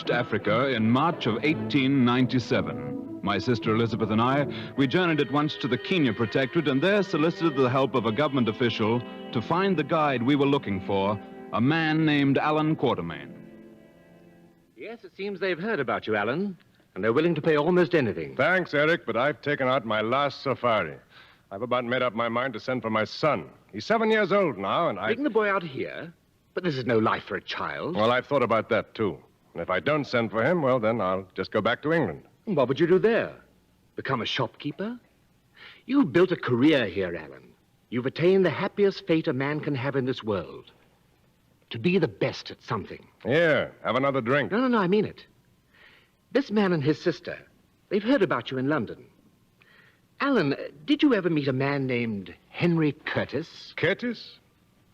reached Africa in March of 1897. My sister Elizabeth and I, we journeyed at once to the Kenya Protectorate and there solicited the help of a government official to find the guide we were looking for, a man named Alan Quatermain. Yes, it seems they've heard about you, Alan, and they're willing to pay almost anything. Thanks, Eric, but I've taken out my last safari. I've about made up my mind to send for my son. He's 7 years old now, and Bring the boy out here? But this is no life for a child. Well, I've thought about that, too. And if I don't send for him, well, then I'll just go back to England. What would you do there? Become a shopkeeper? You've built a career here, Alan. You've attained the happiest fate a man can have in this world. To be the best at something. Here, have another drink. No, I mean it. This man and his sister, they've heard about you in London. Alan, did you ever meet a man named Henry Curtis? Curtis?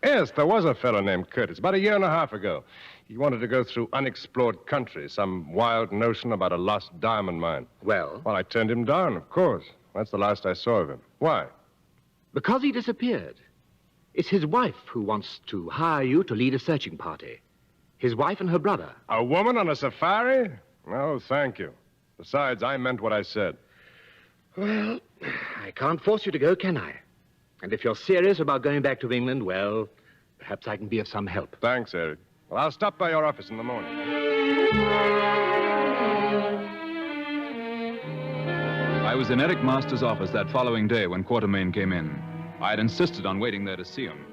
Yes, there was a fellow named Curtis, about 1.5 years ago. He wanted to go through unexplored country, some wild notion about a lost diamond mine. Well, I turned him down, of course. That's the last I saw of him. Why? Because he disappeared. It's his wife who wants to hire you to lead a searching party. His wife and her brother. A woman on a safari? No, thank you. Besides, I meant what I said. Well, I can't force you to go, can I? And if you're serious about going back to England, well, perhaps I can be of some help. Thanks, Eric. Well, I'll stop by your office in the morning. I was in Eric Masters' office that following day when Quatermain came in. I had insisted on waiting there to see him.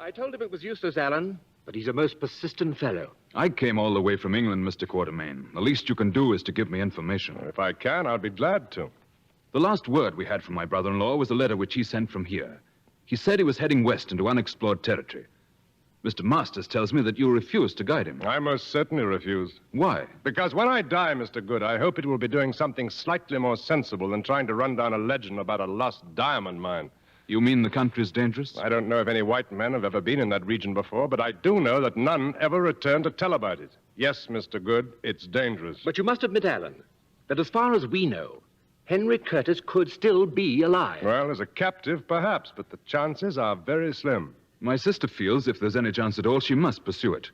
I told him it was useless, Alan, but he's a most persistent fellow. I came all the way from England, Mr. Quatermain. The least you can do is to give me information. If I can, I'll be glad to. The last word we had from my brother-in-law was a letter which he sent from here. He said he was heading west into unexplored territory. Mr. Masters tells me that you refused to guide him. I most certainly refuse. Why? Because when I die, Mr. Good, I hope it will be doing something slightly more sensible than trying to run down a legend about a lost diamond mine. You mean the country's dangerous? I don't know if any white men have ever been in that region before, but I do know that none ever returned to tell about it. Yes, Mr. Good, it's dangerous. But you must admit, Alan, that as far as we know, Henry Curtis could still be alive. Well, as a captive, perhaps, but the chances are very slim. My sister feels if there's any chance at all, she must pursue it.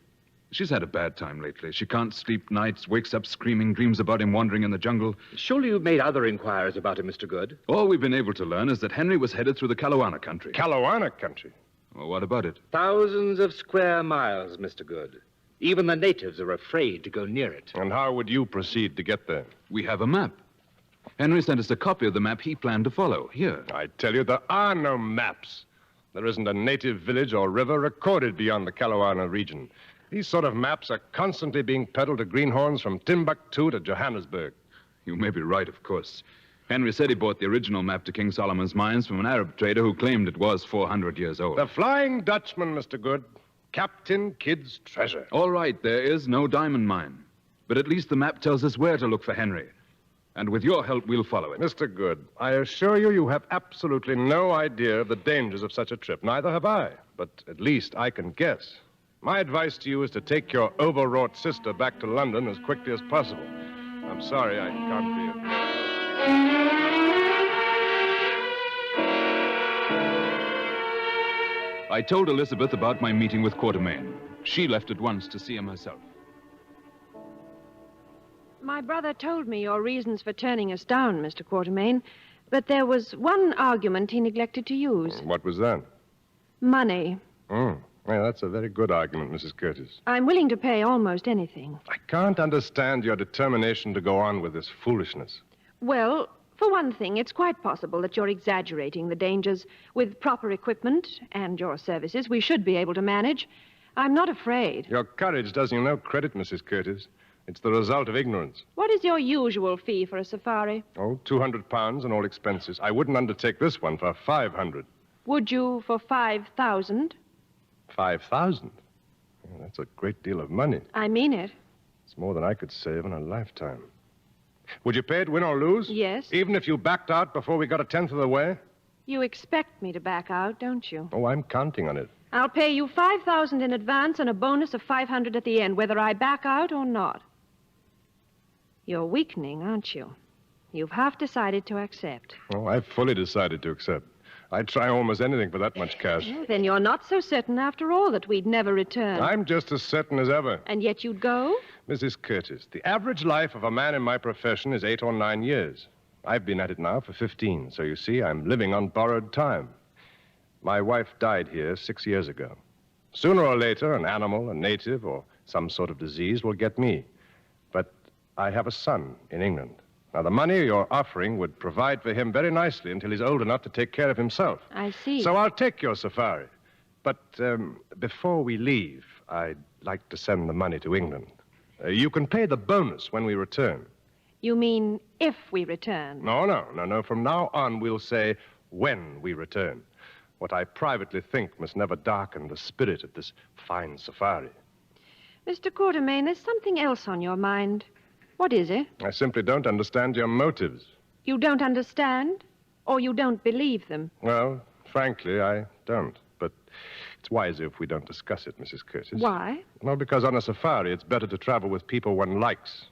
She's had a bad time lately. She can't sleep nights, wakes up screaming, dreams about him wandering in the jungle. Surely you've made other inquiries about him, Mr. Good. All we've been able to learn is that Henry was headed through the Kalawana country. Kalawana country? Well, what about it? Thousands of square miles, Mr. Good. Even the natives are afraid to go near it. And how would you proceed to get there? We have a map. Henry sent us a copy of the map he planned to follow. Here. I tell you, there are no maps. There isn't a native village or river recorded beyond the Kalawana region. These sort of maps are constantly being peddled to greenhorns from Timbuktu to Johannesburg. You may be right, of course. Henry said he bought the original map to King Solomon's Mines from an Arab trader who claimed it was 400 years old. The Flying Dutchman, Mr. Good. Captain Kidd's treasure. All right, there is no diamond mine. But at least the map tells us where to look for Henry. And with your help, we'll follow it. Mr. Good, I assure you, you have absolutely no idea of the dangers of such a trip. Neither have I. But at least I can guess. My advice to you is to take your overwrought sister back to London as quickly as possible. I'm sorry I can't be it. I told Elizabeth about my meeting with Quatermain. She left at once to see him herself. My brother told me your reasons for turning us down, Mr. Quatermain, but there was one argument he neglected to use. What was that? Money. Well, that's a very good argument, Mrs. Curtis. I'm willing to pay almost anything. I can't understand your determination to go on with this foolishness. Well, for one thing, it's quite possible that you're exaggerating the dangers. With proper equipment and your services, we should be able to manage. I'm not afraid. Your courage does you no credit, Mrs. Curtis. It's the result of ignorance. What is your usual fee for a safari? Oh, £200 and all expenses. I wouldn't undertake this one for 500. Would you for 5,000? 5,000? Oh, that's a great deal of money. I mean it. It's more than I could save in a lifetime. Would you pay it, win or lose? Yes. Even if you backed out before we got a tenth of the way? You expect me to back out, don't you? Oh, I'm counting on it. I'll pay you 5,000 in advance and a bonus of 500 at the end, whether I back out or not. You're weakening, aren't you? You've half decided to accept. Oh, I've fully decided to accept. I'd try almost anything for that much cash. Well, then you're not so certain after all that we'd never return. I'm just as certain as ever. And yet you'd go? Mrs. Curtis, the average life of a man in my profession is 8 or 9 years. I've been at it now for 15, so you see, I'm living on borrowed time. My wife died here 6 years ago. Sooner or later, an animal, a native, or some sort of disease will get me. But I have a son in England. Now, the money you're offering would provide for him very nicely until he's old enough to take care of himself. I see. So I'll take your safari. But before we leave, I'd like to send the money to England. You can pay the bonus when we return. You mean if we return? No. From now on, we'll say when we return. What I privately think must never darken the spirit of this fine safari. Mr. Quartermain, there's something else on your mind. What is it? I simply don't understand your motives. You don't understand? Or you don't believe them? Well, frankly, I don't. But it's wiser if we don't discuss it, Mrs. Curtis. Why? Well, because on a safari, it's better to travel with people one likes.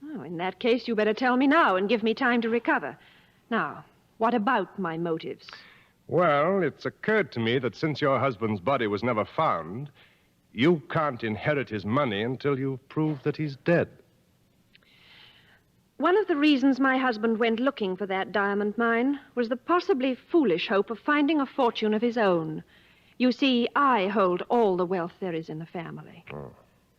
Oh, in that case, you better tell me now and give me time to recover. Now, what about my motives? Well, it's occurred to me that since your husband's body was never found, you can't inherit his money until you've proved that he's dead. One of the reasons my husband went looking for that diamond mine was the possibly foolish hope of finding a fortune of his own. You see, I hold all the wealth there is in the family. Oh,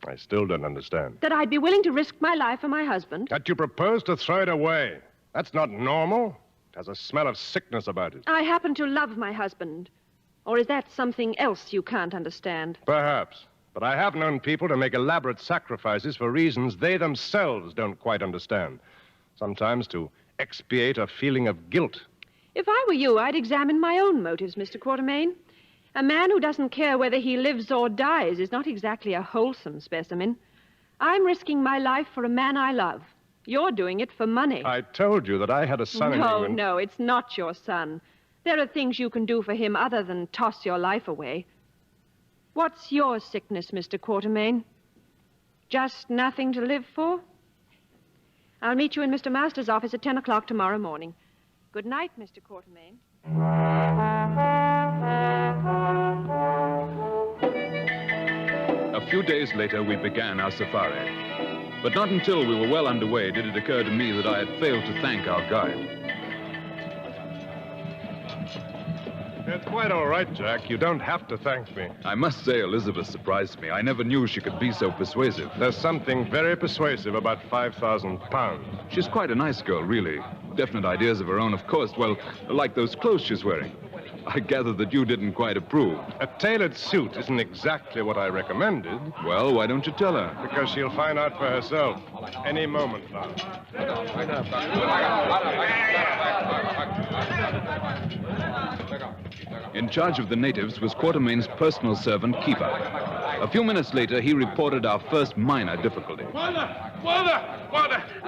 I still don't understand. That I'd be willing to risk my life for my husband. That you propose to throw it away. That's not normal. It has a smell of sickness about it. I happen to love my husband. Or is that something else you can't understand? Perhaps. But I have known people to make elaborate sacrifices for reasons they themselves don't quite understand. Sometimes to expiate a feeling of guilt. If I were you, I'd examine my own motives, Mr. Quartermain. A man who doesn't care whether he lives or dies is not exactly a wholesome specimen. I'm risking my life for a man I love. You're doing it for money. I told you that I had a son in England. No, it's not your son. There are things you can do for him other than toss your life away. What's your sickness, Mr. Quartermain? Just nothing to live for? I'll meet you in Mr. Masters' office at 10 o'clock tomorrow morning. Good night, Mr. Quartermain. A few days later, we began our safari. But not until we were well underway did it occur to me that I had failed to thank our guide. It's quite all right, Jack. You don't have to thank me. I must say Elizabeth surprised me. I never knew she could be so persuasive. There's something very persuasive about 5,000 pounds. She's quite a nice girl, really. Definite ideas of her own, of course. Well, like those clothes she's wearing. I gather that you didn't quite approve. A tailored suit isn't exactly what I recommended. Well, why don't you tell her? Because she'll find out for herself any moment now. In charge of the natives was Quartermain's personal servant, Keeper. A few minutes later, he reported our first minor difficulty. Water!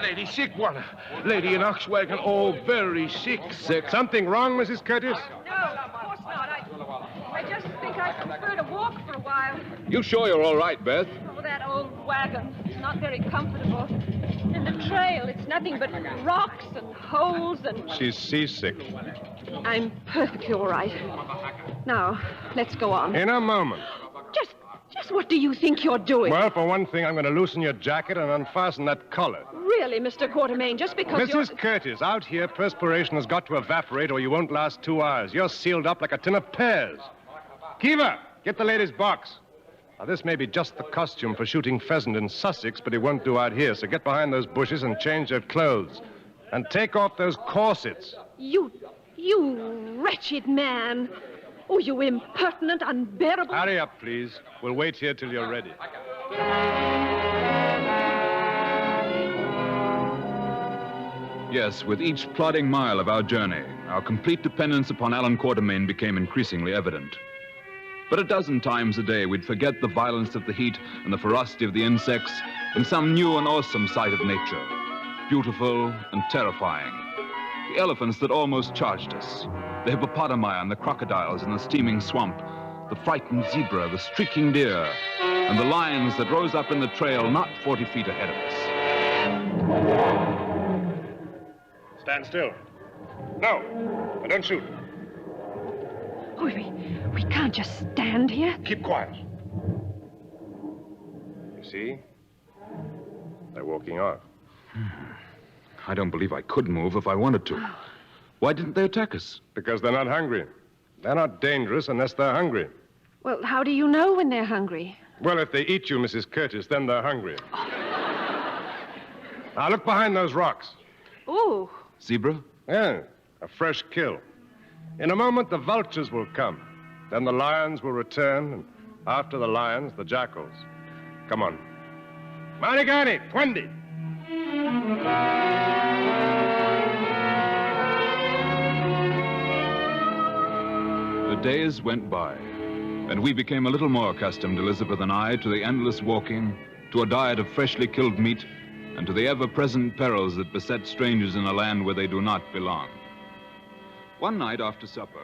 Lady sick, water. Lady in ox wagon, all very sick. Sick? Something wrong, Mrs. Curtis? No, of course not. I just think I prefer to walk for a while. You sure you're all right, Beth? Oh, that old wagon. It's not very comfortable. And the trail, it's nothing but rocks and holes and... She's seasick. I'm perfectly all right. Now, let's go on. In a moment. Just what do you think you're doing? Well, for one thing, I'm going to loosen your jacket and unfasten that collar. Really, Mr. Quartermain, just because you're... Mrs. Curtis, out here, perspiration has got to evaporate or you won't last 2 hours. You're sealed up like a tin of pears. Kiva, get the lady's box. Now, this may be just the costume for shooting pheasant in Sussex, but it won't do out here, so get behind those bushes and change your clothes. And take off those corsets. You wretched man. Oh, you impertinent, unbearable... Hurry up, please. We'll wait here till you're ready. Yes, with each plodding mile of our journey, our complete dependence upon Alan Quartermain became increasingly evident. But a dozen times a day, we'd forget the violence of the heat and the ferocity of the insects in some new and awesome sight of nature, beautiful and terrifying. The elephants that almost charged us, the hippopotami and the crocodiles in the steaming swamp, the frightened zebra, the streaking deer, and the lions that rose up in the trail not 40 feet ahead of us. Stand still. No, don't shoot. Oh, we can't just stand here. Keep quiet. You see? They're walking off. I don't believe I could move if I wanted to. Why didn't they attack us? Because they're not hungry. They're not dangerous unless they're hungry. Well, how do you know when they're hungry? Well, if they eat you, Mrs. Curtis, then they're hungry. Now, look behind those rocks. Oh, Zebra? Yeah, a fresh kill. In a moment, the vultures will come. Then the lions will return, and after the lions, the jackals. Come on. Marigani, 20. The days went by, and we became a little more accustomed, Elizabeth and I, to the endless walking, to a diet of freshly killed meat, and to the ever-present perils that beset strangers in a land where they do not belong. One night after supper...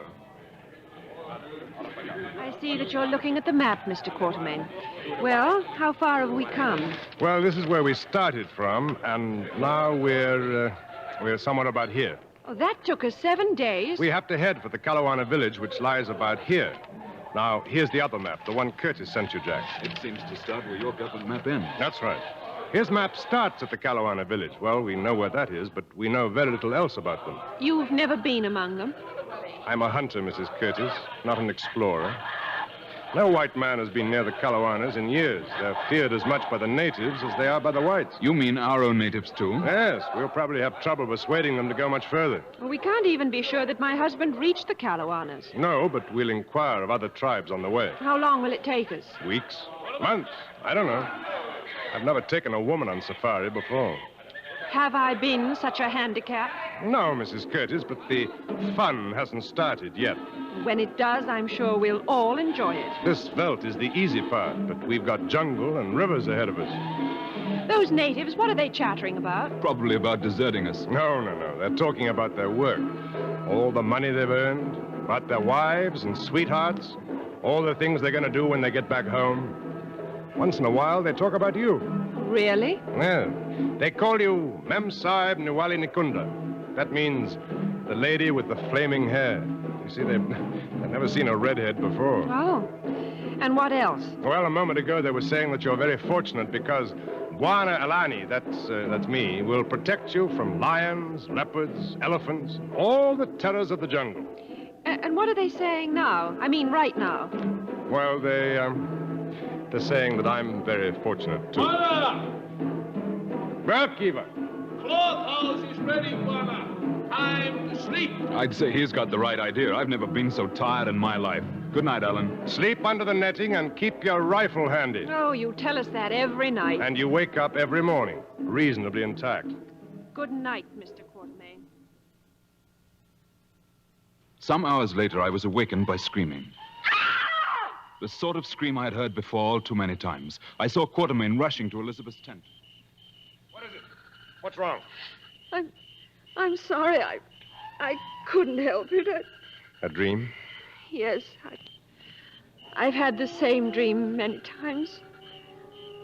I see that you're looking at the map, Mr. Quatermain. Well, how far have we come? Well, this is where we started from, and now we're somewhat about here. Oh, that took us 7 days. We have to head for the Kalawana village, which lies about here. Now, here's the other map, the one Curtis sent you, Jack. It seems to start where your government map ends. That's right. His map starts at the Kalawana village. Well, we know where that is, but we know very little else about them. You've never been among them? I'm a hunter, Mrs. Curtis, not an explorer. No white man has been near the Kalawanas in years. They're feared as much by the natives as they are by the whites. You mean our own natives, too? Yes, we'll probably have trouble persuading them to go much further. Well, we can't even be sure that my husband reached the Kalawanas. No, but we'll inquire of other tribes on the way. How long will it take us? Weeks? Months? I don't know. I've never taken a woman on safari before. Have I been such a handicap? No, Mrs. Curtis, but the fun hasn't started yet. When it does, I'm sure we'll all enjoy it. This veldt is the easy part, but we've got jungle and rivers ahead of us. Those natives, what are they chattering about? Probably about deserting us. No. They're talking about their work. All the money they've earned, about their wives and sweethearts, all the things they're going to do when they get back home. Once in a while, they talk about you. Really? Yeah. They call you Mem Sahib Niwali Nikunda. That means the lady with the flaming hair. You see, they've never seen a redhead before. Oh. And what else? Well, a moment ago, they were saying that you're very fortunate because Bwana Alani, that's me, will protect you from lions, leopards, elephants, all the terrors of the jungle. And what are they saying now? I mean, right now. Well, they're saying that I'm very fortunate, too. Well, Kiva. Cloth house is ready, Bwana. Time to sleep. I'd say he's got the right idea. I've never been so tired in my life. Good night, Ellen. Sleep under the netting and keep your rifle handy. Oh, you tell us that every night. And you wake up every morning, reasonably intact. Good night, Mr. Quatermain. Some hours later, I was awakened by screaming. The sort of scream I had heard before all too many times. I saw Quatermain rushing to Elizabeth's tent. What is it? What's wrong? I'm sorry. I couldn't help it. A dream? Yes, I've had the same dream many times.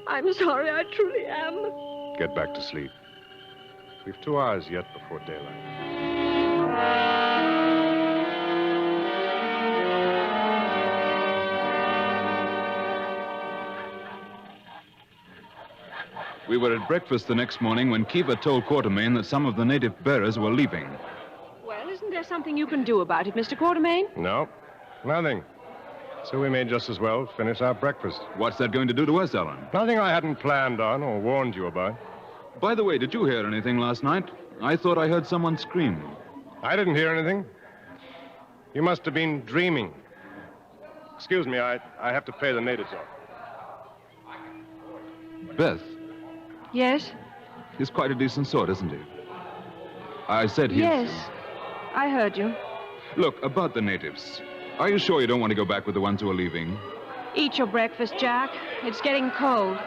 I'm sorry, I truly am. Get back to sleep. We've 2 hours yet before daylight. We were at breakfast the next morning when Kiva told Quatermain that some of the native bearers were leaving. Well, isn't there something you can do about it, Mr. Quatermain? No, nothing. So we may just as well finish our breakfast. What's that going to do to us, Ellen? Nothing I hadn't planned on or warned you about. By the way, did you hear anything last night? I thought I heard someone scream. I didn't hear anything. You must have been dreaming. Excuse me, I have to pay the natives off. Beth, Yes? he's quite a decent sort, isn't he? I said he's... Yes. I heard you. Look, about the natives. Are you sure you don't want to go back with the ones who are leaving? Eat your breakfast, Jack. It's getting cold.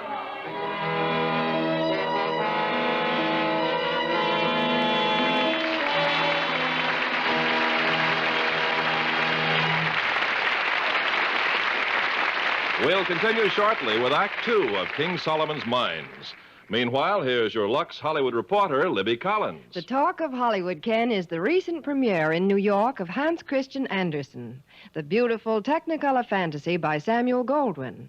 We'll continue shortly with Act Two of King Solomon's Mines. Meanwhile, here's your Lux Hollywood reporter, Libby Collins. The talk of Hollywood, Ken, is the recent premiere in New York of Hans Christian Andersen, the beautiful Technicolor fantasy by Samuel Goldwyn.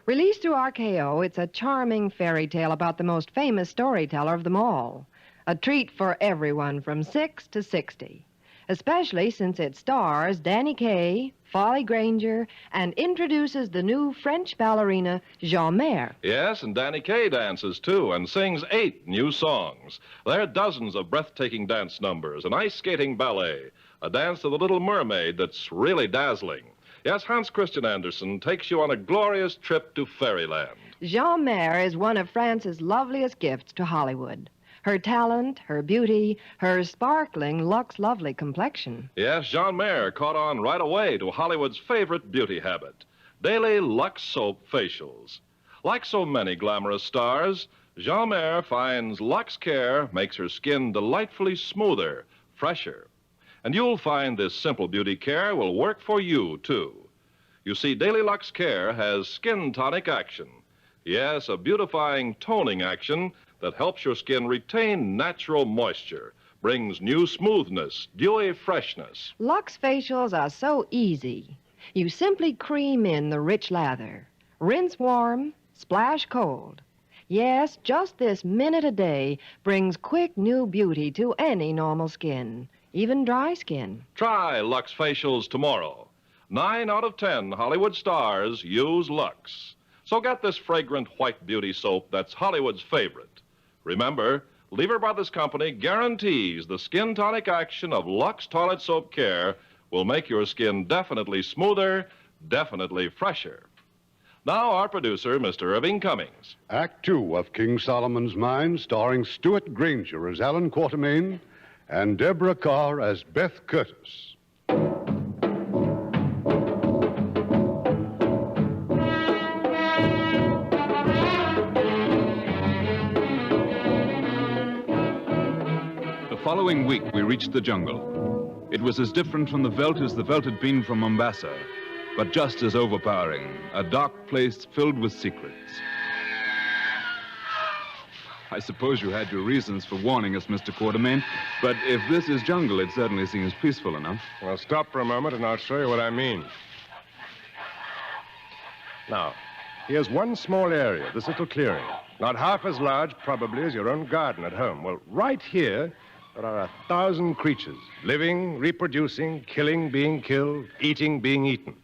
Released through RKO, it's a charming fairy tale about the most famous storyteller of them all. A treat for everyone from 6 to 60, especially since it stars Danny Kaye, Folly Granger, and introduces the new French ballerina Jean Mayer. Yes, and Danny Kaye dances, too, and sings 8 new songs. There are dozens of breathtaking dance numbers, an ice-skating ballet, a dance of the Little Mermaid that's really dazzling. Yes, Hans Christian Andersen takes you on a glorious trip to fairyland. Jean Mayer is one of France's loveliest gifts to Hollywood. Her talent, her beauty, her sparkling Lux Lovely complexion. Yes, Jean Mayer caught on right away to Hollywood's favorite beauty habit, daily Lux soap facials. Like so many glamorous stars, Jean Mayer finds Lux Care makes her skin delightfully smoother, fresher. And you'll find this simple beauty care will work for you, too. You see, Daily Lux Care has skin tonic action. Yes, a beautifying toning action that helps your skin retain natural moisture, brings new smoothness, dewy freshness. Lux facials are so easy. You simply cream in the rich lather. Rinse warm, splash cold. Yes, just this minute a day brings quick new beauty to any normal skin, even dry skin. Try Lux facials tomorrow. 9 out of 10 Hollywood stars use Lux. So get this fragrant white beauty soap that's Hollywood's favorite. Remember, Lever Brothers Company guarantees the skin tonic action of Lux Toilet Soap Care will make your skin definitely smoother, definitely fresher. Now, our producer, Mr. Irving Cummings. Act 2 of King Solomon's Mine, starring Stuart Granger as Alan Quatermain and Deborah Carr as Beth Curtis. The following week, we reached the jungle. It was as different from the veldt as the veldt had been from Mombasa, but just as overpowering, a dark place filled with secrets. I suppose you had your reasons for warning us, Mr. Quatermain, but if this is jungle, it certainly seems peaceful enough. Well, stop for a moment and I'll show you what I mean. Now, here's one small area, this little clearing. Not half as large, probably, as your own garden at home. Well, right here, there are 1,000 creatures, living, reproducing, killing, being killed, eating, being eaten.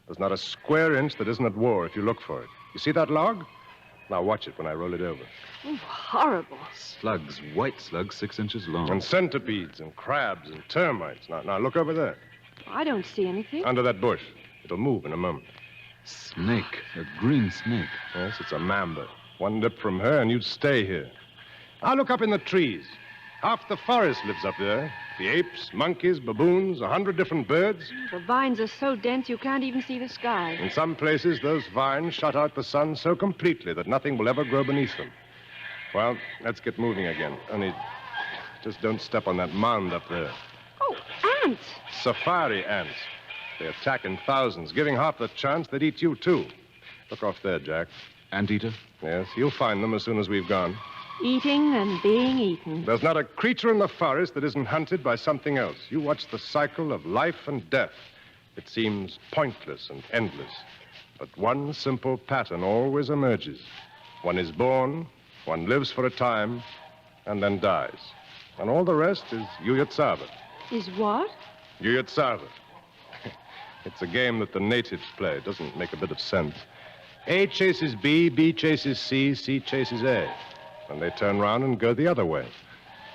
There's not a square inch that isn't at war if you look for it. You see that log? Now watch it when I roll it over. Oh, horrible. Slugs, white slugs, 6 inches long. And centipedes and crabs and termites. Now look over there, I don't see anything. under that bush. It'll move in a moment. Snake, a green snake. Yes, it's a mamba. One dip from her and you'd stay here. Now look up in the trees. Half the forest lives up there. The apes, monkeys, baboons, 100 different birds. The vines are so dense you can't even see the sky. In some places, those vines shut out the sun so completely that nothing will ever grow beneath them. Well, let's get moving again. Only just don't step on that mound up there. Oh, ants! Safari ants. They attack in thousands, giving half the chance they'd eat you, too. Look off there, Jack. Anteater? Yes, you'll find them as soon as we've gone. Eating and being eaten. There's not a creature in the forest that isn't hunted by something else. You watch the cycle of life and death. It seems pointless and endless. But one simple pattern always emerges. One is born, one lives for a time, and then dies. And all the rest is Uyutsavat. Is what? Uyutsavat. It's a game that the natives play. It doesn't make a bit of sense. A chases B, B chases C, C chases A. And they turn round and go the other way.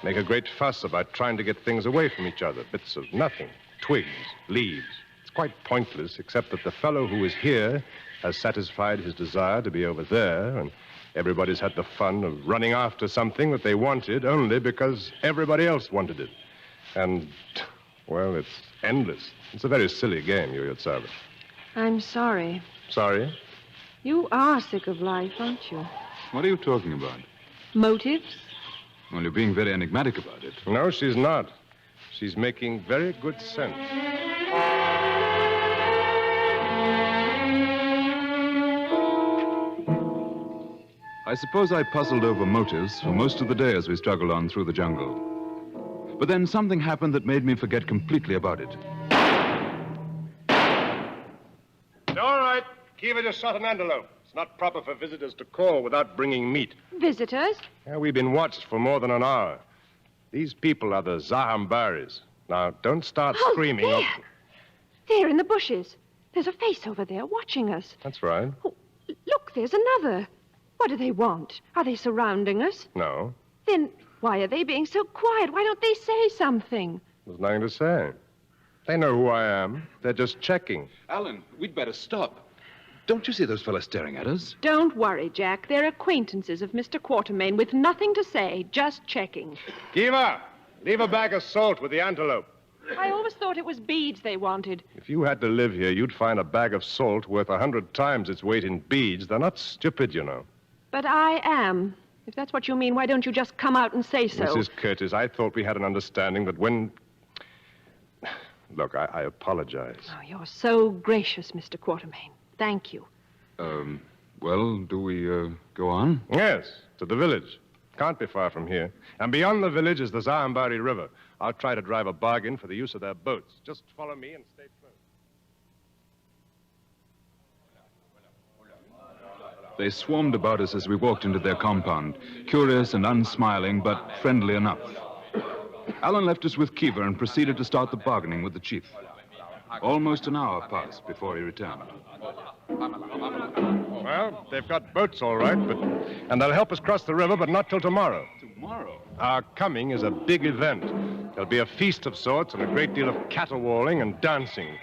Make a great fuss about trying to get things away from each other. Bits of nothing. Twigs, leaves. It's quite pointless, except that the fellow who is here has satisfied his desire to be over there, and everybody's had the fun of running after something that they wanted only because everybody else wanted it. And, well, it's endless. It's a very silly game, Uyutsavat. I'm sorry. Sorry? You are sick of life, aren't you? What are you talking about? Motives? Well, you're being very enigmatic about it. No, she's not. She's making very good sense. I I suppose I puzzled over motives for most of the day as we struggled on through the jungle. But then something happened that made me forget completely about it. It's all right. Kiva just shot an antelope. It's not proper for visitors to call without bringing meat. Visitors? Yeah, we've been watched for more than an hour. These people are the Zahambaris. Now, don't start screaming. There. There in the bushes. There's a face over there watching us. That's right. Oh, look, there's another. What do they want? Are they surrounding us? No, Then why are they being so quiet? Why don't they say something? there's nothing to say. They know who I am. They're just checking. Alan, we'd better stop. Don't you see those fellas staring at us? Don't worry, Jack. They're acquaintances of Mr. Quatermain with nothing to say, just checking. Kiva, leave a bag of salt with the antelope. I always thought it was beads they wanted. If you had to live here, you'd find a bag of salt worth 100 times its weight in beads. They're not stupid, you know. But I am. If that's what you mean, why don't you just come out and say so? Mrs. Curtis, I thought we had an understanding that when... Look, I apologize. Oh, you're so gracious, Mr. Quatermain. Thank you. Well, do we, go on? Yes, to the village. Can't be far from here. And beyond the village is the Zahambari River. I'll try to drive a bargain for the use of their boats. Just follow me and stay close. They swarmed about us as we walked into their compound, curious and unsmiling, but friendly enough. Alan left us with Kiva and proceeded to start the bargaining with the chief. Almost an hour passed before he returned. Well, they've got boats all right, and they'll help us cross the river, but not till tomorrow. Tomorrow? Our coming is a big event. There'll be a feast of sorts and a great deal of caterwauling and dancing.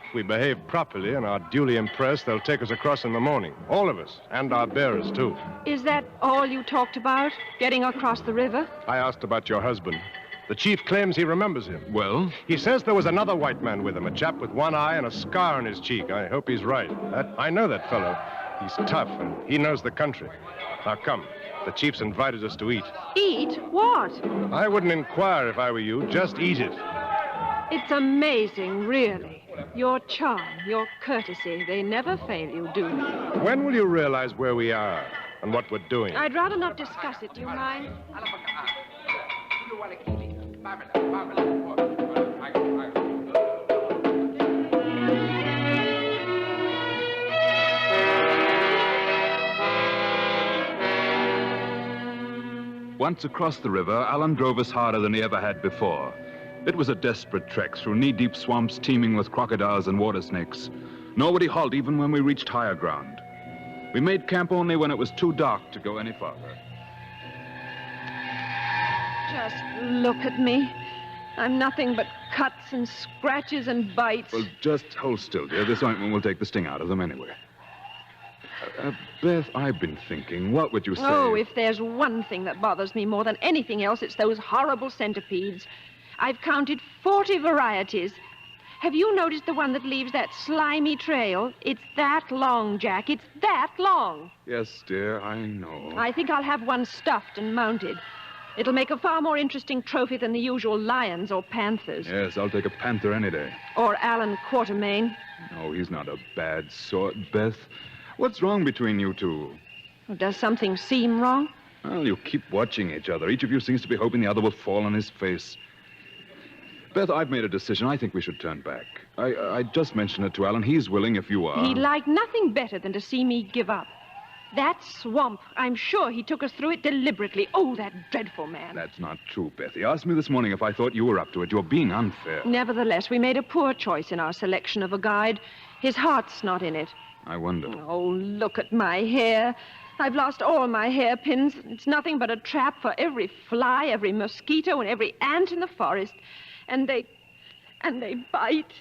If we behave properly and are duly impressed, they'll take us across in the morning. All of us, and our bearers, too. Is that all you talked about? Getting across the river? I asked about your husband. The chief claims he remembers him. Well? He says there was another white man with him, a chap with one eye and a scar on his cheek. I hope he's right. I know that fellow. He's tough, and he knows the country. Now, come. The chief's invited us to eat. Eat? What? I wouldn't inquire if I were you. Just eat it. It's amazing, really. Your charm, your courtesy, they never fail you, do they? When will you realize where we are and what we're doing? I'd rather not discuss it, do you mind? Once across the river, Alan drove us harder than he ever had before. It was a desperate trek through knee-deep swamps teeming with crocodiles and water snakes. Nor would he halt even when we reached higher ground. We made camp only when it was too dark to go any farther. Just look at me. I'm nothing but cuts and scratches and bites. Well, just hold still, dear. This ointment will take the sting out of them anyway. Beth, I've been thinking, what would you say? Oh, if there's one thing that bothers me more than anything else, it's those horrible centipedes. I've counted 40 varieties. Have you noticed the one that leaves that slimy trail? It's that long, Jack. It's that long. Yes, dear, I know. I think I'll have one stuffed and mounted. It'll make a far more interesting trophy than the usual lions or panthers. Yes, I'll take a panther any day. Or Alan Quatermain. No, he's not a bad sort, Beth. What's wrong between you two? Does something seem wrong? Well, you keep watching each other. Each of you seems to be hoping the other will fall on his face. Beth, I've made a decision. I think we should turn back. I just mentioned it to Alan. He's willing if you are. He'd like nothing better than to see me give up. That swamp, I'm sure he took us through it deliberately. Oh, that dreadful man. That's not true, Beth. He asked me this morning if I thought you were up to it. You're being unfair. Nevertheless, we made a poor choice in our selection of a guide. His heart's not in it. I wonder. Oh, look at my hair. I've lost all my hairpins. It's nothing but a trap for every fly, every mosquito, and every ant in the forest. And they bite.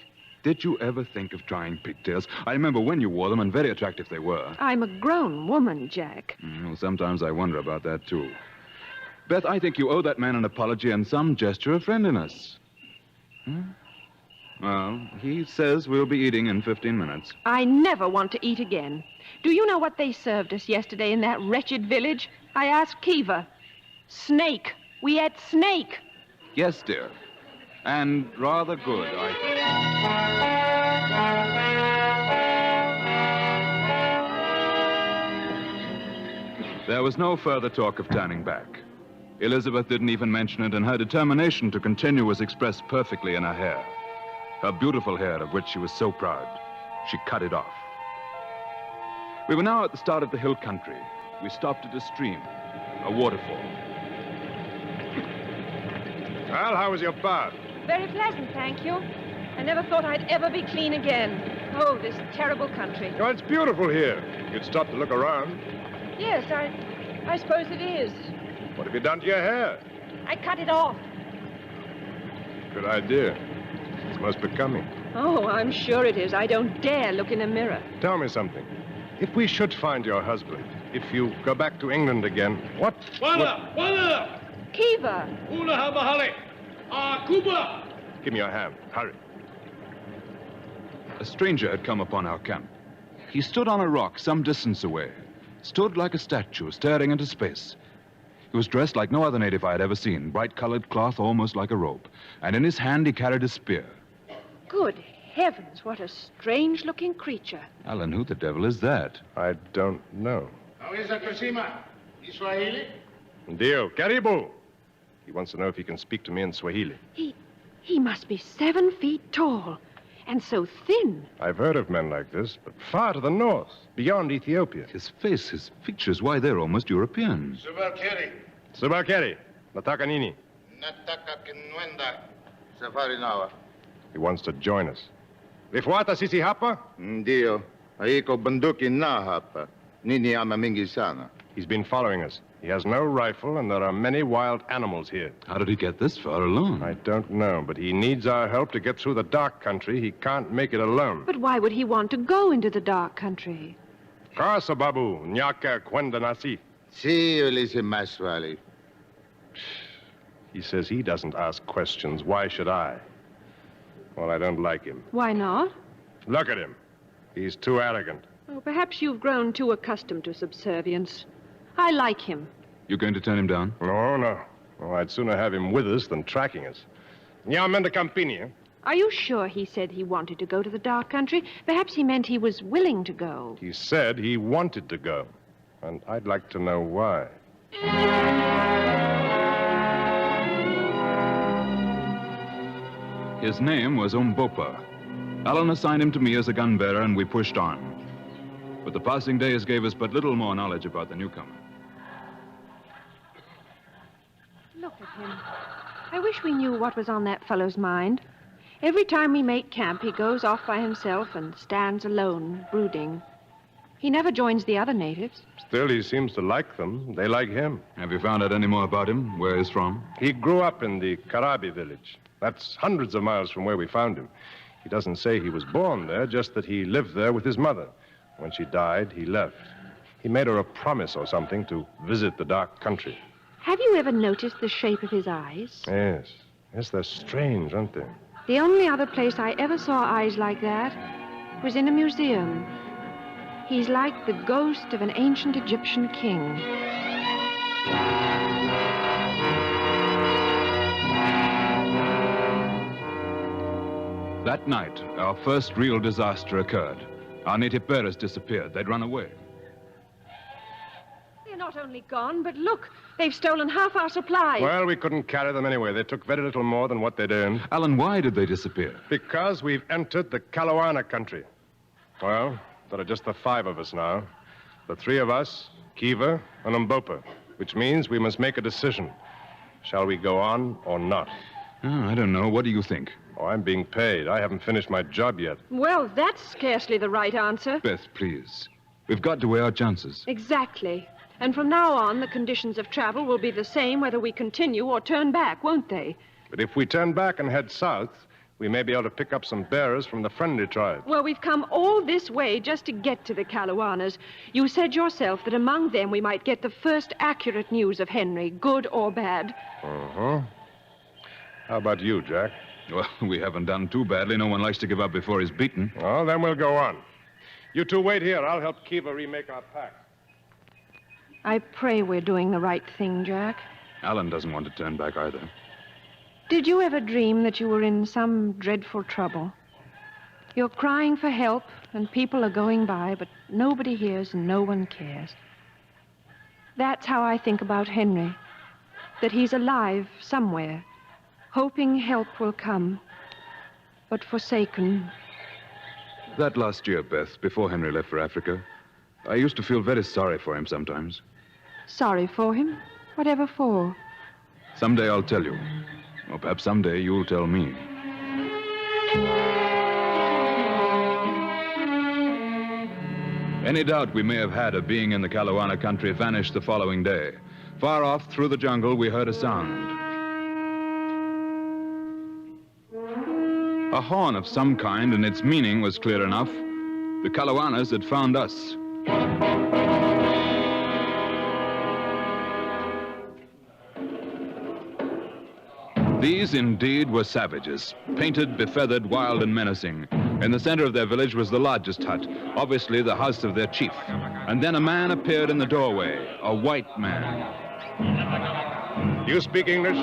Did you ever think of trying pigtails? I remember when you wore them, and very attractive they were. I'm a grown woman, Jack. Well, sometimes I wonder about that, too. Beth, I think you owe that man an apology and some gesture of friendliness. Well, he says we'll be eating in 15 minutes. I never want to eat again. Do you know what they served us yesterday in that wretched village? I asked Kiva. Snake. We ate snake. Yes, dear. And rather good, I think. There was no further talk of turning back. Elizabeth didn't even mention it, and her determination to continue was expressed perfectly in her hair. Her beautiful hair, of which she was so proud. She cut it off. We were now at the start of the hill country. We stopped at a stream, a waterfall. Well, how was your bath? Very pleasant, thank you. I never thought I'd ever be clean again. Oh, this terrible country. Oh, it's beautiful here. You'd stop to look around. Yes, I suppose it is. What have you done to your hair? I cut it off. Good idea. It's most becoming. Oh, I'm sure it is. I don't dare look in a mirror. Tell me something. If we should find your husband, if you go back to England again, what... Kiva! Give me your hand. Hurry. A stranger had come upon our camp. He stood on a rock some distance away, stood like a statue, staring into space. He was dressed like no other native I had ever seen, bright-colored cloth almost like a robe, and in his hand he carried a spear. Good heavens, what a strange-looking creature. Alan, who the devil is that? I don't know. Dio, Karibu! He wants to know if he can speak to me in Swahili. He must be 7 feet tall, and so thin. I've heard of men like this, but far to the north, beyond Ethiopia. His face, his features, why, they're almost European. Subakeri, nataka nini? Nataka kinwenda safari nawa. He wants to join us. Lifuata sisi hapa? Ndio, haiko bunduki na hapa. Nini ama mingi sana. He's been following us. He has no rifle, and there are many wild animals here. How did he get this far alone? I don't know, but he needs our help to get through the dark country. He can't make it alone. But why would he want to go into the dark country? Kasa babu, nyaka kwenda nasi. Si ulisi maswali. He says he doesn't ask questions. Why should I? Well, I don't like him. Why not? Look at him. He's too arrogant. Oh, perhaps you've grown too accustomed to subservience. I like him. You going to turn him down? No. Oh, I'd sooner have him with us than tracking us. Nyamenda Campini. Are you sure he said he wanted to go to the dark country? Perhaps he meant he was willing to go. He said he wanted to go. And I'd like to know why. His name was Umbopa. Alan assigned him to me as a gun bearer, and we pushed on. But the passing days gave us but little more knowledge about the newcomer. Look at him. I wish we knew what was on that fellow's mind. Every time we make camp, he goes off by himself and stands alone, brooding. He never joins the other natives. Still, he seems to like them. They like him. Have you found out any more about him, where he's from? He grew up in the Karabi village. That's hundreds of miles from where we found him. He doesn't say he was born there, just that he lived there with his mother. When she died, he left. He made her a promise or something to visit the dark country. Have you ever noticed the shape of his eyes? Yes, they're strange, aren't they? The only other place I ever saw eyes like that was in a museum. He's like the ghost of an ancient Egyptian king. That night, our first real disaster occurred. Our native bearers disappeared. They'd run away. They're not only gone, but look, they've stolen half our supplies. Well, we couldn't carry them anyway. They took very little more than what they'd earned. Alan, why did they disappear? Because we've entered the Kalawana country. Well, there are just the 5 of us now. The 3 of us, Kiva and Umbopa, which means we must make a decision. Shall we go on or not? Oh, I don't know. What do you think? Oh, I'm being paid. I haven't finished my job yet. Well, that's scarcely the right answer. Beth, please. We've got to weigh our chances. Exactly. And from now on, the conditions of travel will be the same whether we continue or turn back, won't they? But if we turn back and head south, we may be able to pick up some bearers from the friendly tribe. Well, we've come all this way just to get to the Kalawanas. You said yourself that among them we might get the first accurate news of Henry, good or bad. Uh-huh. How about you, Jack? Well, we haven't done too badly. No one likes to give up before he's beaten. Well, then we'll go on. You two wait here. I'll help Kiva remake our pack. I pray we're doing the right thing, Jack. Alan doesn't want to turn back either. Did you ever dream that you were in some dreadful trouble? You're crying for help, and people are going by, but nobody hears and no one cares. That's how I think about Henry. That he's alive somewhere, hoping help will come, but forsaken. That last year, Beth, before Henry left for Africa, I used to feel very sorry for him sometimes. Sorry for him? Whatever for? Someday I'll tell you. Or perhaps someday you'll tell me. Any doubt we may have had of being in the Kalawana country vanished the following day. Far off through the jungle, we heard a sound. A horn of some kind, and its meaning was clear enough. The Kalawanas had found us. These indeed were savages, painted, befeathered, wild, and menacing. In the center of their village was the largest hut, obviously the house of their chief. And then a man appeared in the doorway, a white man. Do you speak English?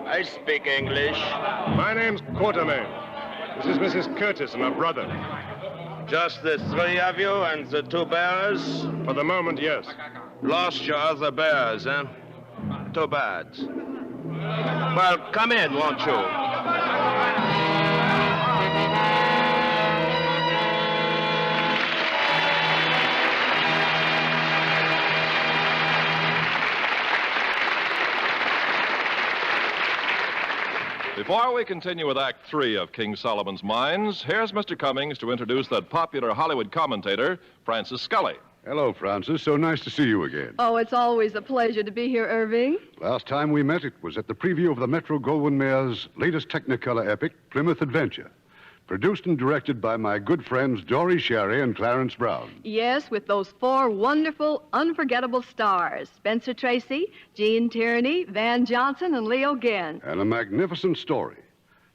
I speak English. My name's Quatermain. This is Mrs. Curtis and her brother. Just the three of you and the two bears? For the moment, yes. Lost your other bears, eh? Too bad. Well, come in, won't you? Before we continue with Act 3 of King Solomon's Mines, here's Mr. Cummings to introduce that popular Hollywood commentator, Francis Scully. Hello, Francis. So nice to see you again. Oh, it's always a pleasure to be here, Irving. Last time we met, it was at the preview of the Metro-Goldwyn-Mayer's latest Technicolor epic, Plymouth Adventure, produced and directed by my good friends Dory Sherry and Clarence Brown. Yes, with those four wonderful, unforgettable stars, Spencer Tracy, Gene Tierney, Van Johnson, and Leo Ginn. And a magnificent story.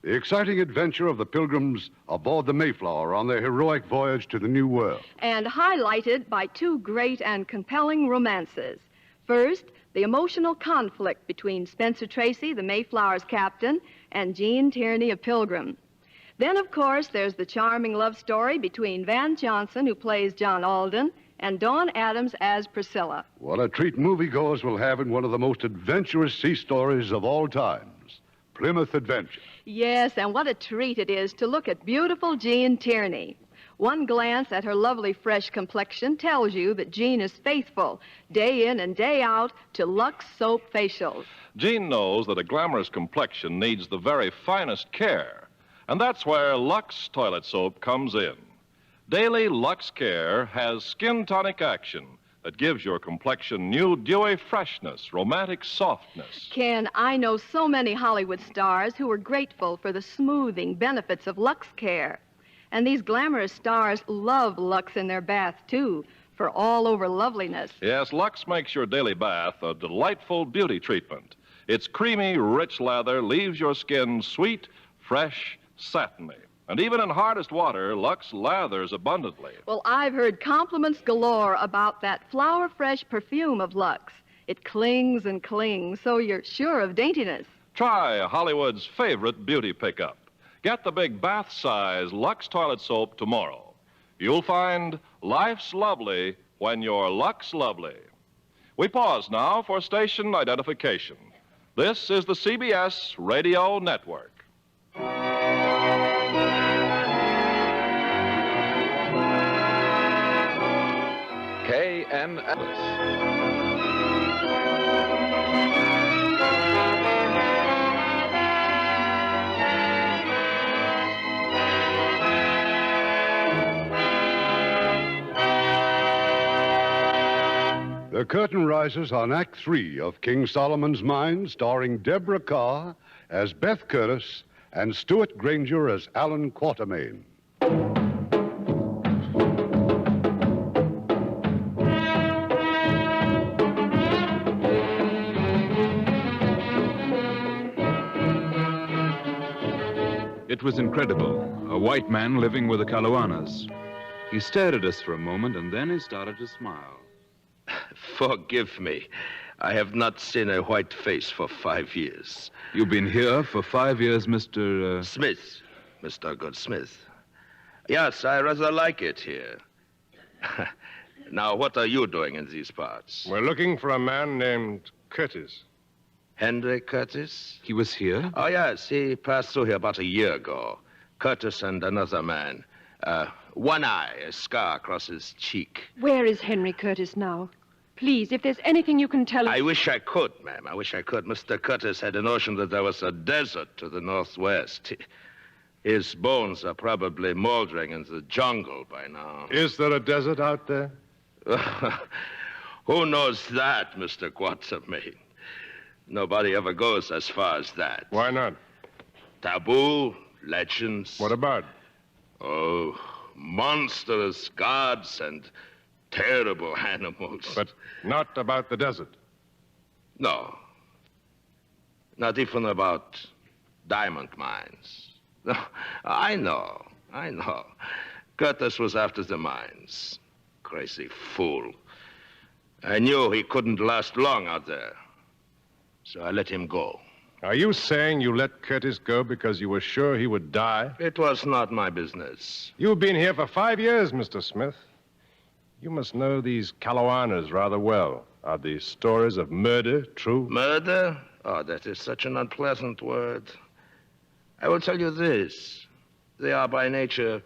The exciting adventure of the Pilgrims aboard the Mayflower on their heroic voyage to the New World. And highlighted by two great and compelling romances. First, the emotional conflict between Spencer Tracy, the Mayflower's captain, and Gene Tierney, a pilgrim. Then, of course, there's the charming love story between Van Johnson, who plays John Alden, and Dawn Adams as Priscilla. What a treat moviegoers will have in one of the most adventurous sea stories of all times, Plymouth Adventure. Yes, and what a treat it is to look at beautiful Gene Tierney. One glance at her lovely fresh complexion tells you that Gene is faithful, day in and day out, to Lux Soap Facials. Gene knows that a glamorous complexion needs the very finest care, and that's where Lux Toilet Soap comes in. Daily Lux Care has skin tonic action that gives your complexion new, dewy freshness, romantic softness. Ken, I know so many Hollywood stars who are grateful for the smoothing benefits of Lux Care. And these glamorous stars love Lux in their bath, too, for all-over loveliness. Yes, Lux makes your daily bath a delightful beauty treatment. Its creamy, rich lather leaves your skin sweet, fresh, satiny. And even in hardest water, Lux lathers abundantly. Well, I've heard compliments galore about that flower-fresh perfume of Lux. It clings and clings, so you're sure of daintiness. Try Hollywood's favorite beauty pickup. Get the big bath-size Lux Toilet Soap tomorrow. You'll find life's lovely when you're Lux lovely. We pause now for station identification. This is the CBS Radio Network. KNLS. The curtain rises on Act 3 of King Solomon's Mines, starring Deborah Carr as Beth Curtis and Stuart Granger as Alan Quatermain. It was incredible. A white man living with the Kalawanas. He stared at us for a moment, and then he started to smile. Forgive me. I have not seen a white face for 5 years. You've been here for 5 years, Mr. Smith. Mr. Goodsmith. Yes, I rather like it here. Now, what are you doing in these parts? We're looking for a man named Curtis. Henry Curtis? He was here? Oh, yes. He passed through here about a year ago. Curtis and another man. One eye, a scar across his cheek. Where is Henry Curtis now? Please, if there's anything you can tell us... I wish I could, ma'am. I wish I could. Mr. Curtis had a notion that there was a desert to the northwest. His bones are probably moldering in the jungle by now. Is there a desert out there? Who knows that, Mr. Quatermain? Nobody ever goes as far as that. Why not? Taboo, legends. What about? Oh, monstrous gods and terrible animals. But not about the desert. No. Not even about diamond mines. No, I know. Curtis was after the mines. Crazy fool. I knew he couldn't last long out there. So I let him go. Are you saying you let Curtis go because you were sure he would die? It was not my business. You've been here for 5 years, Mr. Smith. You must know these Calawanas rather well. Are the stories of murder true? Murder? Oh, that is such an unpleasant word. I will tell you this. They are by nature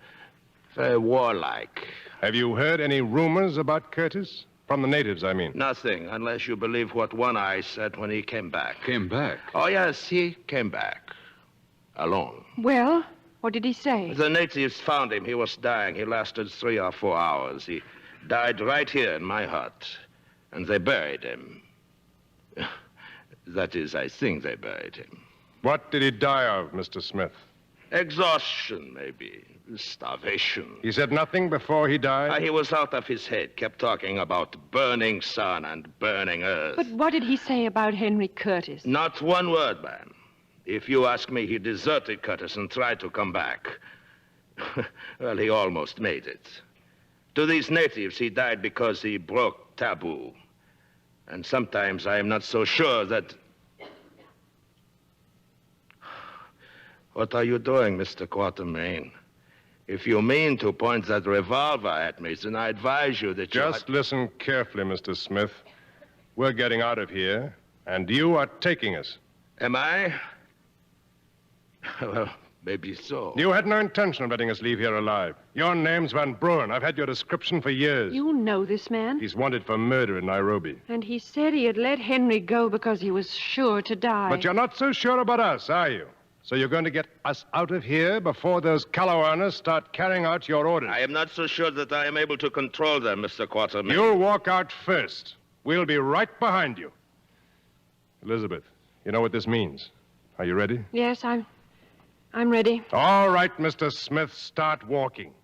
very warlike. Have you heard any rumors about Curtis? From the natives, I mean. Nothing, unless you believe what One Eye said when he came back. Came back? Oh, yes, he came back. Alone. Well, what did he say? The natives found him. He was dying. He lasted 3 or 4 hours. He died right here in my hut. And they buried him. That is, I think they buried him. What did he die of, Mr. Smith? Exhaustion, maybe. Starvation. He said nothing before he died? He was out of his head, kept talking about burning sun and burning earth. But what did he say about Henry Curtis? Not one word, ma'am. If you ask me, he deserted Curtis and tried to come back. Well, he almost made it. To these natives, he died because he broke taboo. And sometimes I am not so sure that... What are you doing, Mr. Quatermain? If you mean to point that revolver at me, then I advise you that you... Just listen carefully, Mr. Smith. We're getting out of here, and you are taking us. Am I? Well, maybe so. You had no intention of letting us leave here alive. Your name's Van Bruin. I've had your description for years. You know this man? He's wanted for murder in Nairobi. And he said he had let Henry go because he was sure to die. But you're not so sure about us, are you? So you're going to get us out of here before those Calawanas start carrying out your orders? I am not so sure that I am able to control them, Mr. Quatermain. You'll walk out first. We'll be right behind you. Elizabeth, you know what this means. Are you ready? Yes, I'm ready. All right, Mr. Smith, start walking.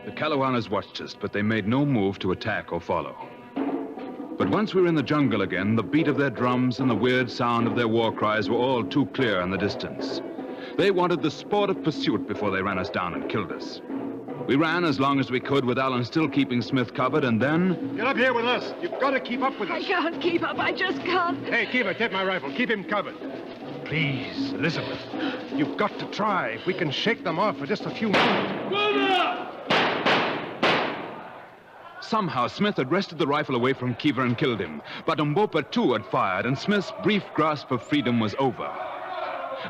The Calawanas watched us, but they made no move to attack or follow. But once we were in the jungle again, the beat of their drums and the weird sound of their war cries were all too clear in the distance. They wanted the sport of pursuit before they ran us down and killed us. We ran as long as we could with Alan still keeping Smith covered, and then... Get up here with us. You've got to keep up with us. I can't keep up. I just can't. Hey, Kiva, take my rifle. Keep him covered. Please, Elizabeth. You've got to try. If we can shake them off for just a few minutes. Somehow, Smith had wrested the rifle away from Kiva and killed him. But Umbopa, too, had fired, and Smith's brief grasp of freedom was over.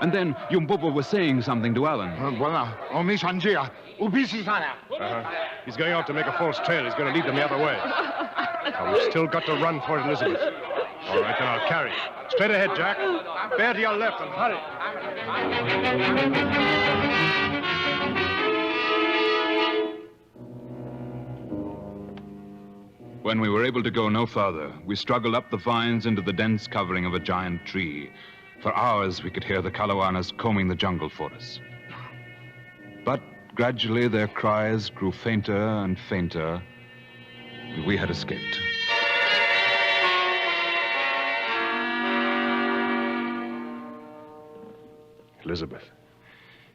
And then Umbopa was saying something to Alan. He's going out to make a false trail. He's going to lead them the other way. Now, we've still got to run for it, Elizabeth. All right, then I'll carry you. Straight ahead, Jack. Bear to your left and hurry. When we were able to go no farther, we struggled up the vines into the dense covering of a giant tree. For hours, we could hear the Calawanas combing the jungle for us. But gradually, their cries grew fainter and fainter, and we had escaped. Elizabeth,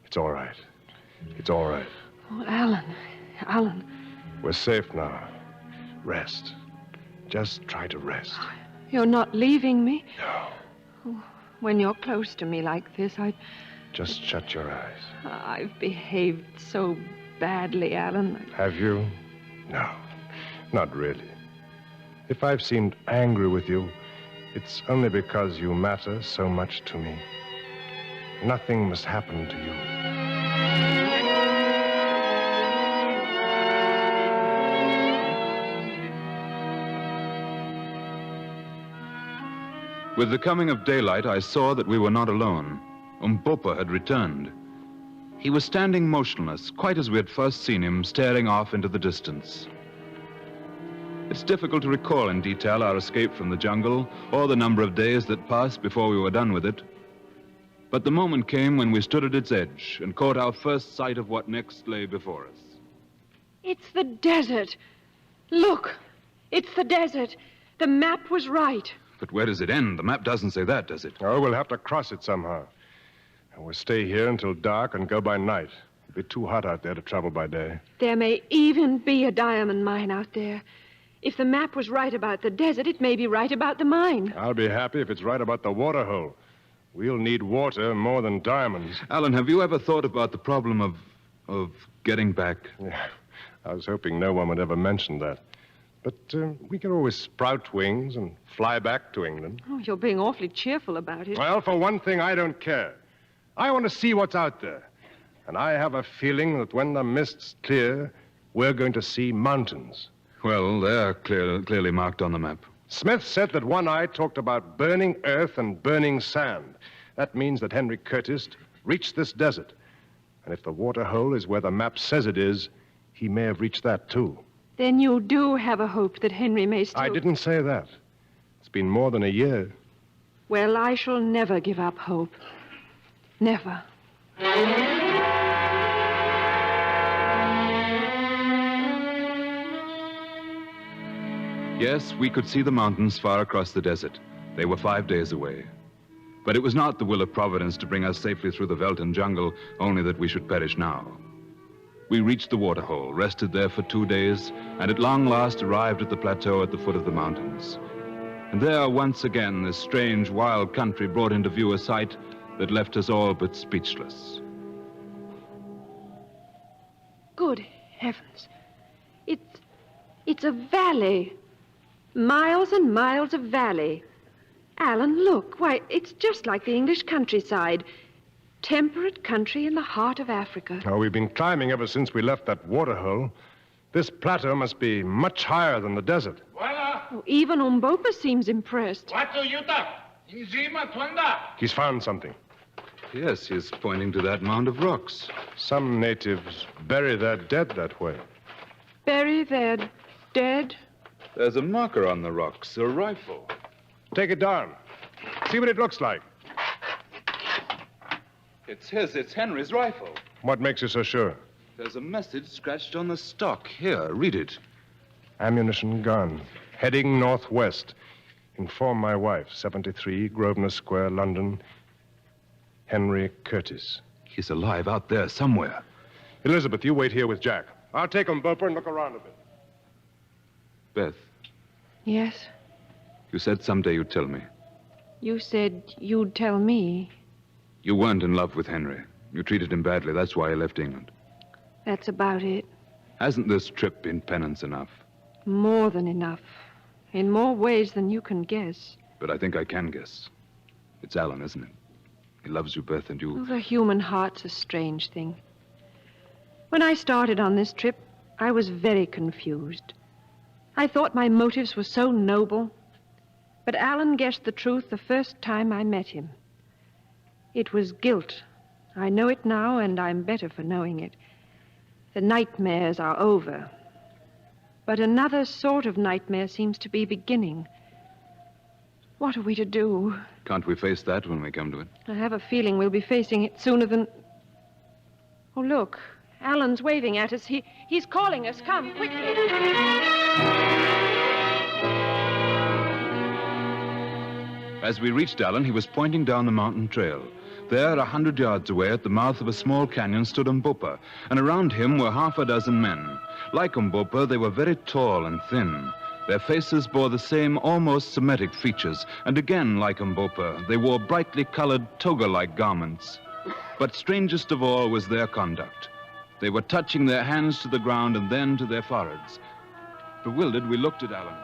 it's all right. It's all right. Oh, Alan. We're safe now. Rest. Just try to rest. You're not leaving me? No. Oh, when you're close to me like this, Just shut your eyes. I've behaved so badly, Alan. Have you? No, not really. If I've seemed angry with you, it's only because you matter so much to me. Nothing must happen to you. With the coming of daylight, I saw that we were not alone. Umbopa had returned. He was standing motionless, quite as we had first seen him, staring off into the distance. It's difficult to recall in detail our escape from the jungle, or the number of days that passed before we were done with it. But the moment came when we stood at its edge and caught our first sight of what next lay before us. It's the desert. Look, it's the desert. The map was right. But where does it end? The map doesn't say that, does it? Oh, we'll have to cross it somehow. And we'll stay here until dark and go by night. It'll be too hot out there to travel by day. There may even be a diamond mine out there. If the map was right about the desert, it may be right about the mine. I'll be happy if it's right about the water hole. We'll need water more than diamonds. Alan, have you ever thought about the problem of getting back? Yeah, I was hoping no one would ever mention that. But we can always sprout wings and fly back to England. Oh, you're being awfully cheerful about it. Well, for one thing, I don't care. I want to see what's out there. And I have a feeling that when the mist's clear, we're going to see mountains. Well, they're clearly marked on the map. Smith said that One Eye talked about burning earth and burning sand. That means that Henry Curtis reached this desert. And if the water hole is where the map says it is, he may have reached that, too. Then you do have a hope that Henry may still... I didn't say that. It's been more than a year. Well, I shall never give up hope. Never. Yes, we could see the mountains far across the desert. They were 5 days away. But it was not the will of Providence to bring us safely through the veldt and jungle, only that we should perish now. We reached the waterhole, rested there for 2 days, and at long last arrived at the plateau at the foot of the mountains. And there, once again, this strange, wild country brought into view a sight that left us all but speechless. Good heavens. It's a valley. Miles and miles of valley. Alan, look. Why, it's just like the English countryside. Temperate country in the heart of Africa. Oh, we've been climbing ever since we left that water hole. This plateau must be much higher than the desert. Oh, even Umbopa seems impressed. He's found something. Yes, he's pointing to that mound of rocks. Some natives bury their dead that way. Bury their dead? There's a marker on the rocks, a rifle. Take it down. See what it looks like. It's his. It's Henry's rifle. What makes you so sure? There's a message scratched on the stock. Here, read it. Ammunition gone. Heading northwest. Inform my wife, 73 Grosvenor Square, London. Henry Curtis. He's alive out there somewhere. Elizabeth, you wait here with Jack. I'll take Umbopa and look around a bit. Beth, Yes? you said someday you'd tell me. You said you'd tell me. You weren't in love with Henry. You treated him badly. That's why he left England. That's about it. Hasn't this trip been penance enough? More than enough. In more ways than you can guess. But I think I can guess. It's Alan, isn't it? He loves you, Beth, and you... Oh, the human heart's a strange thing. When I started on this trip, I was very confused. I thought my motives were so noble. But Alan guessed the truth the first time I met him. It was guilt. I know it now, and I'm better for knowing it. The nightmares are over. But another sort of nightmare seems to be beginning. What are we to do? Can't we face that when we come to it? I have a feeling we'll be facing it sooner than... Oh, look. Alan's waving at us. He's calling us. Come, quickly. As we reached Alan, he was pointing down the mountain trail. There, 100 yards away, at the mouth of a small canyon, stood Umbopa, and around him were half a dozen men. Like Umbopa, they were very tall and thin. Their faces bore the same almost Semitic features, and again, like Umbopa, they wore brightly colored toga-like garments. But strangest of all was their conduct. They were touching their hands to the ground and then to their foreheads. Bewildered, we looked at Alan.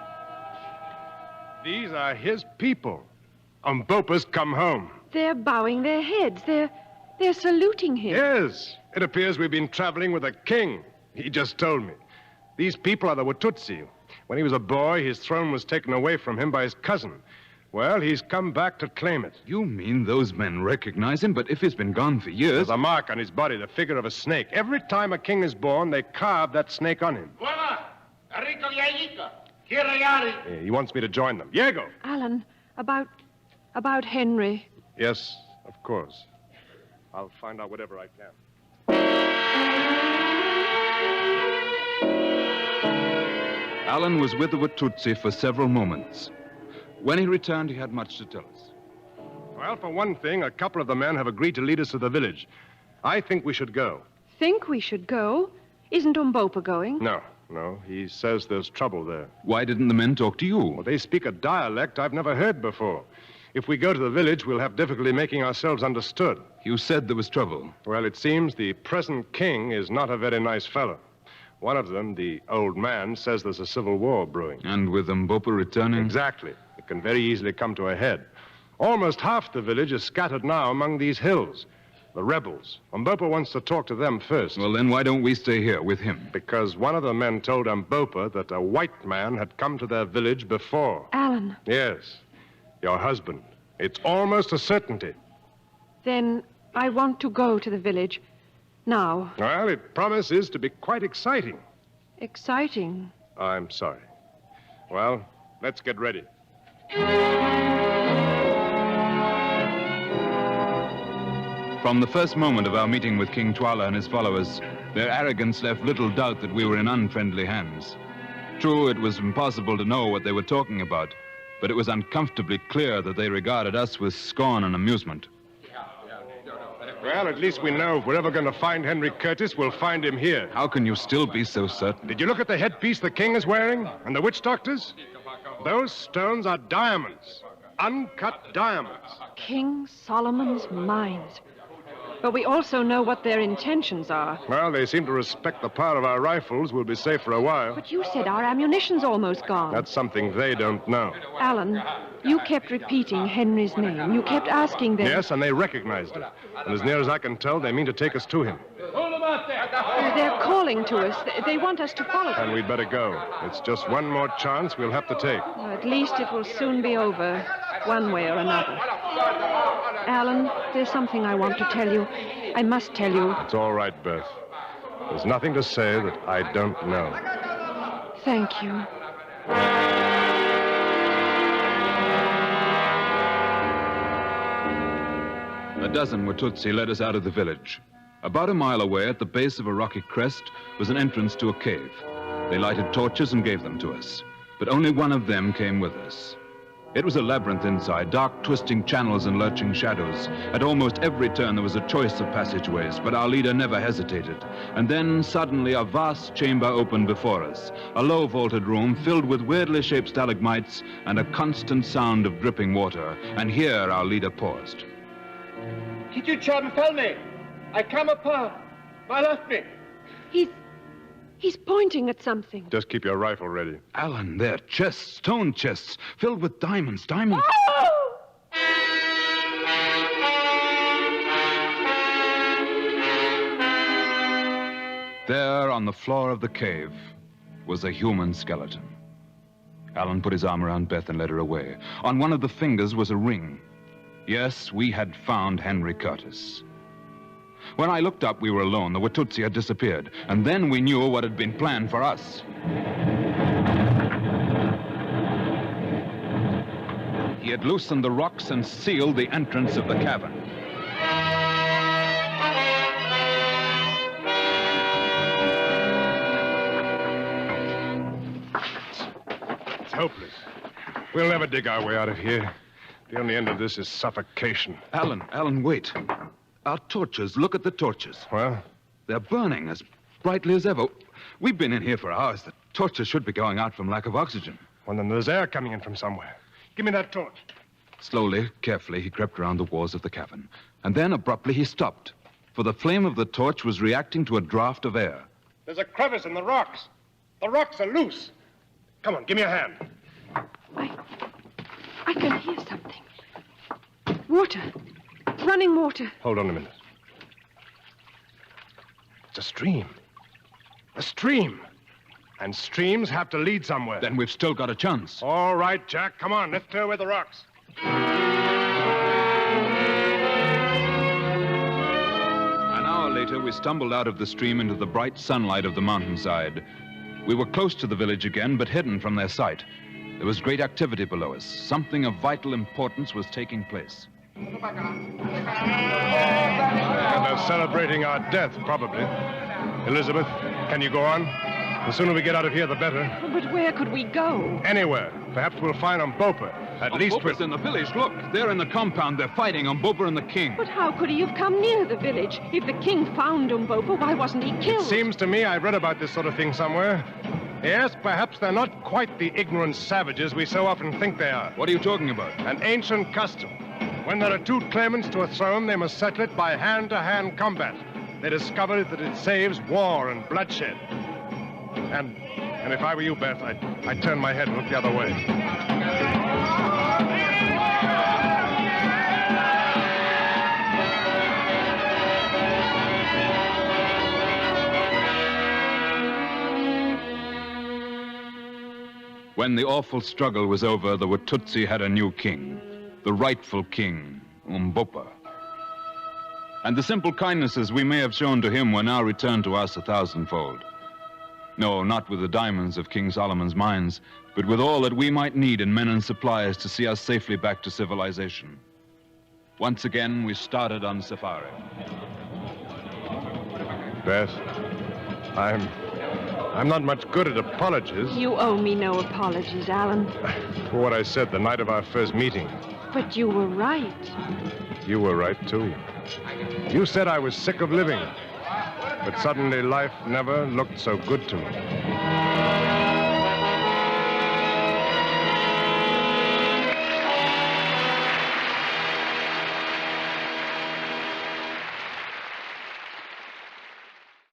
These are his people. Umbopa's come home. They're bowing their heads. They're saluting him. Yes. It appears we've been traveling with a king. He just told me. These people are the Watutsi. When he was a boy, his throne was taken away from him by his cousin. Well, he's come back to claim it. You mean those men recognize him? But if he's been gone for years... There's a mark on his body, the figure of a snake. Every time a king is born, they carve that snake on him. He wants me to join them. Diego! Alan, about Henry. Yes, of course. I'll find out whatever I can. Alan was with the Watutsi for several moments. When he returned, he had much to tell us. Well, for one thing, a couple of the men have agreed to lead us to the village. I think we should go. Think we should go? Isn't Umbopa going? No. He says there's trouble there. Why didn't the men talk to you? Well, they speak a dialect I've never heard before. If we go to the village, we'll have difficulty making ourselves understood. You said there was trouble. Well, it seems the present king is not a very nice fellow. One of them, the old man, says there's a civil war brewing. And with Umbopa returning? Exactly. It can very easily come to a head. Almost half the village is scattered now among these hills. The rebels. Umbopa wants to talk to them first. Well, then why don't we stay here with him? Because one of the men told Umbopa that a white man had come to their village before. Alan. Yes. Your husband. It's almost a certainty. Then I want to go to the village. Now. Well, it promises to be quite exciting. Exciting? I'm sorry. Well, let's get ready. From the first moment of our meeting with King Twala and his followers, their arrogance left little doubt that we were in unfriendly hands. True, it was impossible to know what they were talking about, but it was uncomfortably clear that they regarded us with scorn and amusement. Well, at least we know if we're ever going to find Henry Curtis, we'll find him here. How can you still be so certain? Did you look at the headpiece the king is wearing? And the witch doctors? Those stones are diamonds. Uncut diamonds. King Solomon's mines. But we also know what their intentions are. Well, they seem to respect the power of our rifles. We'll be safe for a while. But you said our ammunition's almost gone. That's something they don't know. Alan, you kept repeating Henry's name. You kept asking them... Yes, and they recognized it. And as near as I can tell, they mean to take us to him. They're calling to us. They want us to follow them. And we'd better go. It's just one more chance we'll have to take. Well, at least it will soon be over, one way or another. Alan, there's something I want to tell you. I must tell you. It's all right, Beth. There's nothing to say that I don't know. Thank you. A dozen Watutsi led us out of the village. About a mile away, at the base of a rocky crest, was an entrance to a cave. They lighted torches and gave them to us, but only one of them came with us. It was a labyrinth inside, dark twisting channels and lurching shadows. At almost every turn there was a choice of passageways, but our leader never hesitated. And then suddenly a vast chamber opened before us, a low vaulted room filled with weirdly shaped stalagmites and a constant sound of dripping water. And here our leader paused. Did you tell me? I come upon. My left me. He's pointing at something. Just keep your rifle ready. Alan, they're chests, stone chests, filled with diamonds. Oh! There, on the floor of the cave, was a human skeleton. Alan put his arm around Beth and led her away. On one of the fingers was a ring. Yes, we had found Henry Curtis. When I looked up, we were alone. The Watutsi had disappeared. And then we knew what had been planned for us. He had loosened the rocks and sealed the entrance of the cavern. It's hopeless. We'll never dig our way out of here. The only end of this is suffocation. Alan, wait. Our torches. Look at the torches. Well? They're burning as brightly as ever. We've been in here for hours. The torches should be going out from lack of oxygen. Well, then there's air coming in from somewhere. Give me that torch. Slowly, carefully, he crept around the walls of the cavern. And then, abruptly, he stopped. for the flame of the torch was reacting to a draft of air. There's a crevice in the rocks. The rocks are loose. Come on, give me a hand. I can hear something. Water. Running water. Hold on a minute. It's a stream. A stream. And streams have to lead somewhere. Then we've still got a chance. All right, Jack, come on. Let's clear away the rocks. An hour later, we stumbled out of the stream into the bright sunlight of the mountainside. We were close to the village again, but hidden from their sight. There was great activity below us. Something of vital importance was taking place. And they're celebrating our death, probably. Elizabeth, can you go on? The sooner we get out of here, the better. But where could we go? Anywhere. Perhaps we'll find Umbopa. At least Umbopa's in the village. Look, they're in the compound. They're fighting Umbopa and the king. But how could he have come near the village? If the king found Umbopa, why wasn't he killed? It seems to me I've read about this sort of thing somewhere. Yes, perhaps they're not quite the ignorant savages we so often think they are. What are you talking about? An ancient custom. When there are two claimants to a throne, they must settle it by hand-to-hand combat. They discovered that it saves war and bloodshed. And if I were you, Beth, I'd turn my head and look the other way. When the awful struggle was over, the Watutsi had a new king, the rightful king, Umbopa. And the simple kindnesses we may have shown to him were now returned to us 1,000-fold. No, not with the diamonds of King Solomon's mines, but with all that we might need in men and supplies to see us safely back to civilization. Once again, we started on safari. Beth, I'm not much good at apologies. You owe me no apologies, Alan. For what I said the night of our first meeting. But you were right. You were right, too. You said I was sick of living. But suddenly life never looked so good to me.